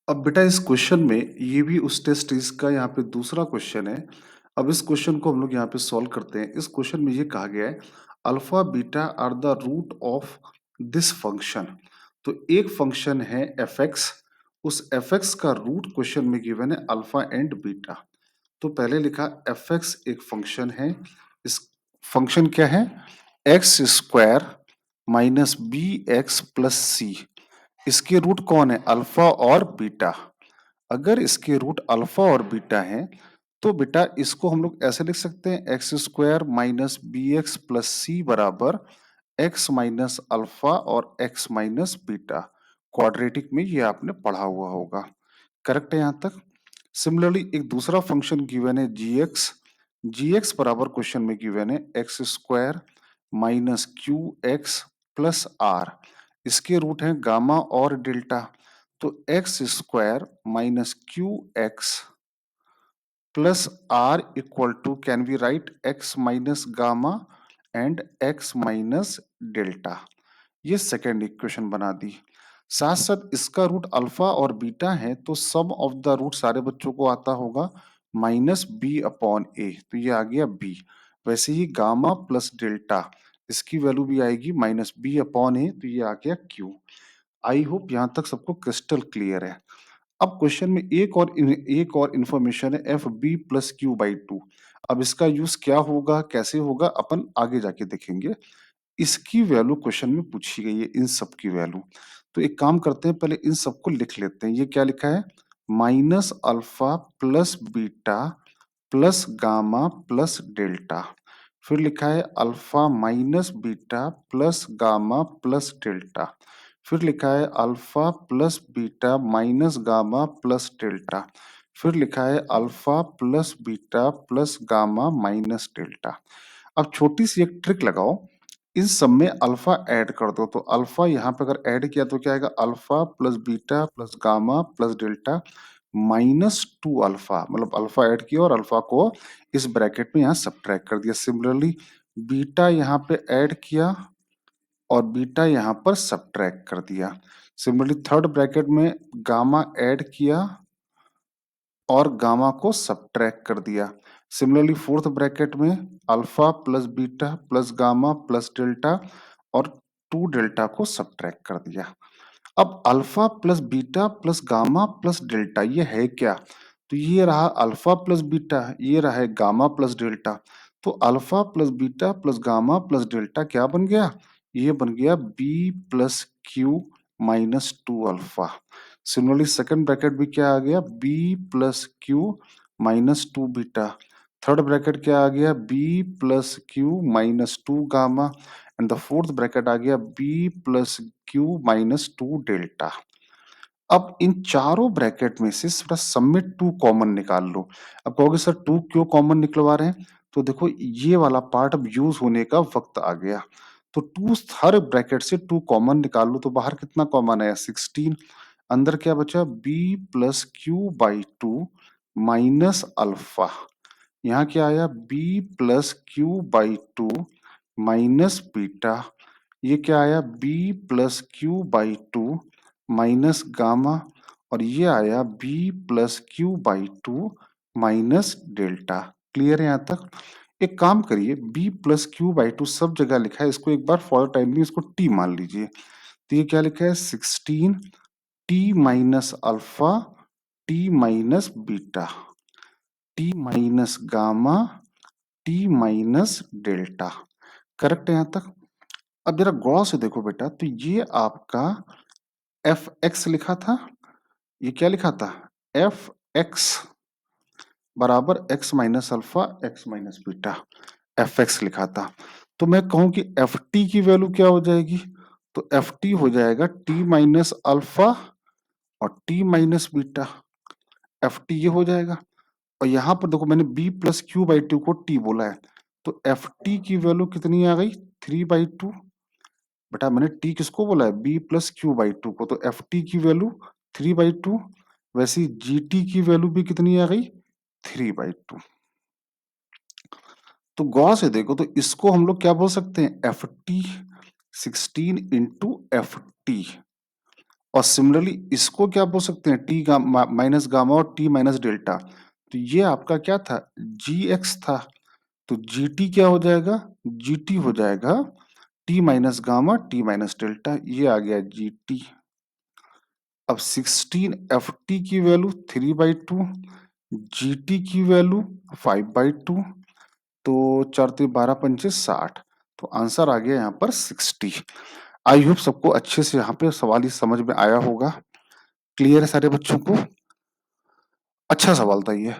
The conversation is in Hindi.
अब बेटा इस क्वेश्चन में ये भी उस टेस्ट सीरीज का यहाँ पे दूसरा क्वेश्चन है। अब इस क्वेश्चन को हम लोग यहाँ पे सॉल्व करते हैं। इस क्वेश्चन में ये कहा गया है alpha beta are the root of this function. तो एक फंक्शन है एफ एक्स, उस एफ एक्स का रूट क्वेश्चन में गिवन है अल्फा एंड बीटा। तो पहले लिखा एफ एक्स एक फंक्शन है। इस फंक्शन क्या है? X square minus b x plus c. इसके रूट कौन है? अल्फा और बीटा। अगर इसके रूट अल्फा और बीटा हैं तो बेटा इसको हम लोग ऐसे लिख सकते हैं x square minus b x plus c बराबर एक्स माइनस अल्फा और एक्स माइनस बीटा। क्वाड्रेटिक में ये आपने पढ़ा हुआ होगा। करेक्ट है यहाँ तक? सिमिलरली एक दूसरा फंक्शन गिवन है जी एक्स। जी एक्स बराबर क्वेश्चन में गिवन है x square minus Q X plus R. इसके रूट हैं गामा और डेल्टा। तो X square minus Q X plus R equal to can be right X minus gamma and X minus delta. ये सेकेंड इक्वेशन बना दी। साथ साथ इसका रूट अल्फा और बीटा है तो सम ऑफ द रूट सारे बच्चों को आता होगा माइनस बी अपॉन ए, तो ये आ गया बी। वैसे ही गामा प्लस डेल्टा इसकी वैल्यू भी आएगी माइनस बी अपॉन ए, तो ये आ गया क्यू। आई होप यहाँ तक सबको क्रिस्टल क्लियर है। अब क्वेश्चन में एक और इंफॉर्मेशन है F B plus Q by two. अब इसका यूज क्या होगा, कैसे होगा, अपन आगे जाके देखेंगे। इसकी वैल्यू क्वेश्चन में पूछी गई है, इन सब की वैल्यू। तो एक काम करते हैं, पहले इन सबको लिख लेते हैं। ये क्या लिखा है? Minus alpha plus beta plus gamma plus delta. फिर लिखा है alpha minus beta plus gamma plus delta. फिर लिखा है alpha plus beta minus gamma plus delta. फिर लिखा है alpha plus beta plus gamma minus delta. अब छोटी सी एक ट्रिक लगाओ, इन सब में अल्फा ऐड कर दो। तो अल्फा यहाँ पे अगर ऐड किया तो क्या आएगा? Alpha plus beta plus gamma plus delta minus two alpha. मतलब अल्फा ऐड किया और अल्फा को इस ब्रैकेट में यहाँ सब्ट्रैक्ट कर दिया। सिमिलरली बीटा यहाँ पे ऐड किया और बीटा यहाँ पर सब्ट्रैक्ट कर दिया। सिमिलरली थर्ड ब्रैकेट में गामा ऐड किया और गामा को सब्ट्रैक्ट कर दिया। सिमिलरली फोर्थ ब्रैकेट में alpha plus beta plus gamma plus delta और टू डेल्टा को सब्ट्रैक्ट कर दिया। अब alpha plus beta plus gamma plus delta ये है क्या? तो ये रहा अल्फा प्लस बीटा, ये रहा है गामा प्लस डेल्टा। तो alpha plus beta plus gamma plus delta क्या बन गया? ये बन गया b plus q minus two alpha. Similarly second bracket भी क्या आ गया? B plus q minus two beta. Third bracket क्या आ गया? B plus q minus two gamma and the fourth bracket आ गया b plus q minus two delta. अब इन चारों ब्रैकेट में से सम में टू कॉमन निकाल लो। अब कहोगे सर टू क्यों कॉमन निकलवा रहे हैं? तो देखो ये वाला पार्ट अब यूज होने का वक्त आ गया। तो टू हर ब्रैकेट से टू कॉमन निकाल लो। तो बाहर कितना कॉमन आया? 16। अंदर क्या बचा? B plus Q by two minus alpha. यहाँ क्या आया? B plus Q by two minus beta. ये क्या आया? B plus Q by two minus gamma. और ये आया B plus Q by two minus delta. Clear है यहाँ तक? एक काम करिए, B plus Q by two सब जगह लिखा है, इसको एक बार फॉर टाइम भी इसको टी मान लीजिए। तो ये क्या लिखा है? 16 T minus alpha T minus beta T minus gamma T minus delta. Correct है यहाँ तक? अब जरा गौर से देखो बेटा, तो ये आपका एफ एक्स लिखा था, ये क्या लिखा था? एफ एक्स बराबर x minus alpha x minus beta, F x लिखा था। तो मैं कहूं कि एफ टी की वैल्यू क्या हो जाएगी? तो एफ टी हो जाएगा टी माइनस अल्फा और T minus beta. F T ये हो जाएगा। और यहाँ पर देखो मैंने B plus Q by two को टी बोला है, तो एफ टी की वैल्यू कितनी आ गई? 3/2। बेटा मैंने टी किसको बोला है? B plus Q by two को। तो एफ टी की वैल्यू 3/2। वैसे ही जी टी की वैल्यू भी कितनी आ गई? 3/2। तो गौर से देखो, तो इसको हम लोग क्या बोल सकते हैं? F T 16 into F T. और सिमिलरली इसको क्या बोल सकते हैं, टी माइनस गामा और टी माइनस डेल्टा। तो ये आपका क्या था, जी एक्स था। तो जी टी क्या हो जाएगा, जी टी हो जाएगा T minus gamma T minus delta, ये आ गया जी टी। अब 16 एफ टी की वैल्यू 3/2, जी टी की वैल्यू 5/2, तो 4×3 = 12×5 = 60। तो आंसर आ गया यहाँ पर 60। आई होप सबको अच्छे से यहाँ पे सवाल ही समझ में आया होगा। क्लियर है सारे बच्चों को? अच्छा सवाल था ये।